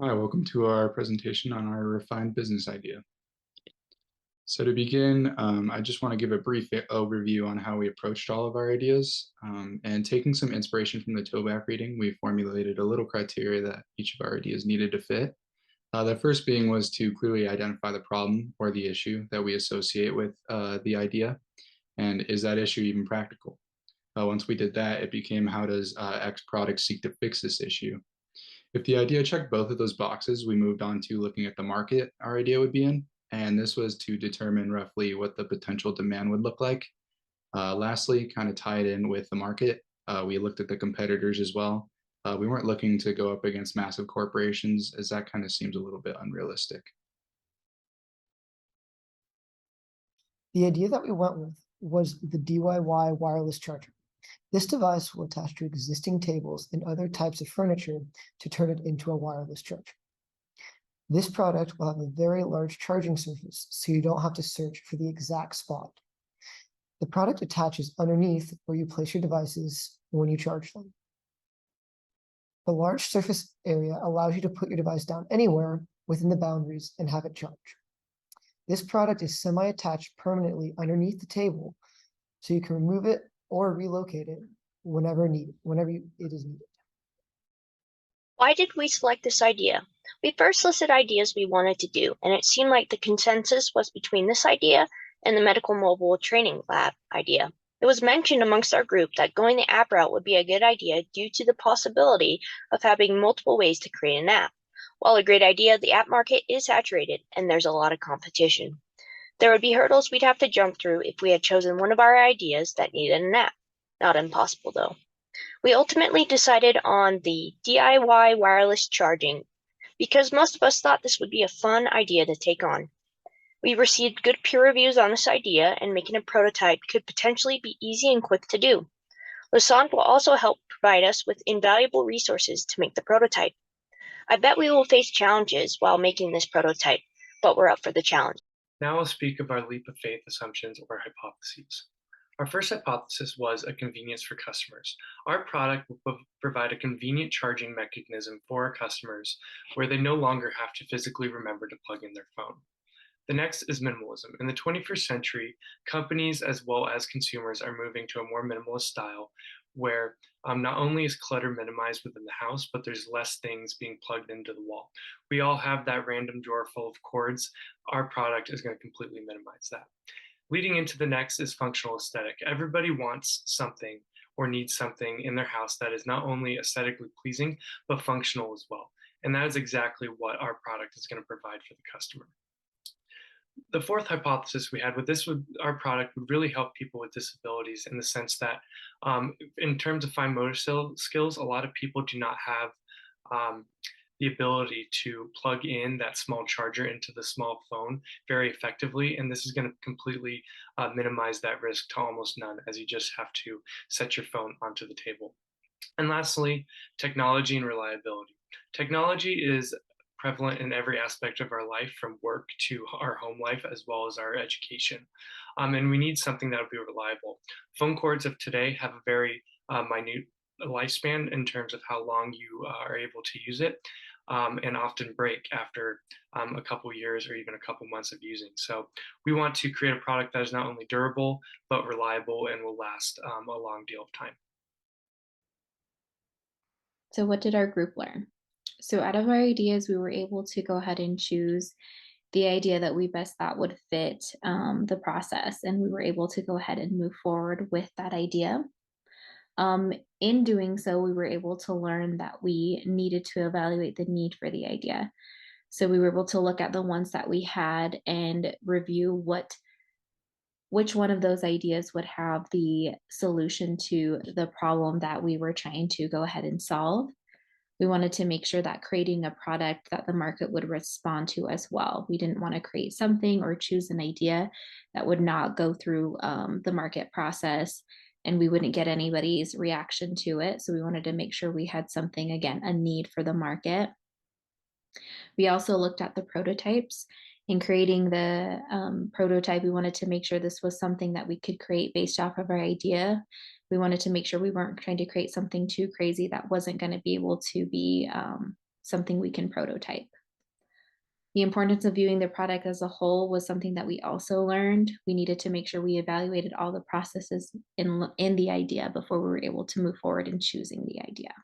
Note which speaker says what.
Speaker 1: Hi, welcome to our presentation on our refined business idea. So to begin, I just want to give a brief overview on how we approached all of our ideas. And taking some inspiration from the Toback reading, we formulated a little criteria that each of our ideas needed to fit. The first being was to clearly identify the problem or the issue that we associate with the idea, and is that issue even practical? Once we did that, it became how does X product seek to fix this issue? If the idea checked both of those boxes, we moved on to looking at the market our idea would be in, and this was to determine roughly what the potential demand would look like. Lastly, kind of tied in with the market, we looked at the competitors as well. We weren't looking to go up against massive corporations, as that kind of seems a little bit unrealistic.
Speaker 2: The idea that we went with was the DIY wireless charger. This device will attach to existing tables and other types of furniture to turn it into a wireless charger. This product will have a very large charging surface, so you don't have to search for the exact spot. The product attaches underneath where you place your devices when you charge them. The large surface area allows you to put your device down anywhere within the boundaries and have it charge. This product is semi-attached permanently underneath the table, so you can remove it or relocate it whenever needed, it is needed.
Speaker 3: Why did we select this idea? We first listed ideas we wanted to do, and it seemed like the consensus was between this idea and the medical mobile training lab idea. It was mentioned amongst our group that going the app route would be a good idea due to the possibility of having multiple ways to create an app. While a great idea, the app market is saturated and there's a lot of competition. There would be hurdles we'd have to jump through if we had chosen one of our ideas that needed an app. Not impossible, though. We ultimately decided on the DIY wireless charging because most of us thought this would be a fun idea to take on. We received good peer reviews on this idea, and making a prototype could potentially be easy and quick to do. Lassonde will also help provide us with invaluable resources to make the prototype. I bet we will face challenges while making this prototype, but we're up for the challenge.
Speaker 4: Now I'll speak of our leap of faith assumptions or hypotheses. Our first hypothesis was a convenience for customers. Our product will provide a convenient charging mechanism for our customers where they no longer have to physically remember to plug in their phone. The next is minimalism. In the 21st century, companies as well as consumers are moving to a more minimalist style where not only is clutter minimized within the house, but there's less things being plugged into the wall. We all have that random drawer full of cords. Our product is going to completely minimize that. Leading into the next is functional aesthetic. Everybody wants something or needs something in their house that is not only aesthetically pleasing, but functional as well. And that is exactly what our product is going to provide for the customer. The fourth hypothesis we had with this would our product would really help people with disabilities in the sense that in terms of fine motor skills, a lot of people do not have the ability to plug in that small charger into the small phone very effectively. And this is going to completely minimize that risk to almost none, as you just have to set your phone onto the table. And lastly, technology and reliability. Technology is prevalent in every aspect of our life, from work to our home life, as well as our education. And we need something that will be reliable. Phone cords of today have a very minute lifespan in terms of how long you are able to use it, and often break after a couple years or even a couple months of using. So we want to create a product that is not only durable, but reliable and will last a long deal of time.
Speaker 5: So what did our group learn? So out of our ideas, we were able to go ahead and choose the idea that we best thought would fit the process, and we were able to go ahead and move forward with that idea. In doing so, we were able to learn that we needed to evaluate the need for the idea. So we were able to look at the ones that we had and review which one of those ideas would have the solution to the problem that we were trying to go ahead and solve. We wanted to make sure that creating a product that the market would respond to as well. We didn't want to create something or choose an idea that would not go through the market process and we wouldn't get anybody's reaction to it. So we wanted to make sure we had something, again, a need for the market. We also looked at the prototypes. In creating the prototype, we wanted to make sure this was something that we could create based off of our idea. We wanted to make sure we weren't trying to create something too crazy that wasn't going to be able to be something we can prototype. The importance of viewing the product as a whole was something that we also learned. We needed to make sure we evaluated all the processes in the idea before we were able to move forward in choosing the idea.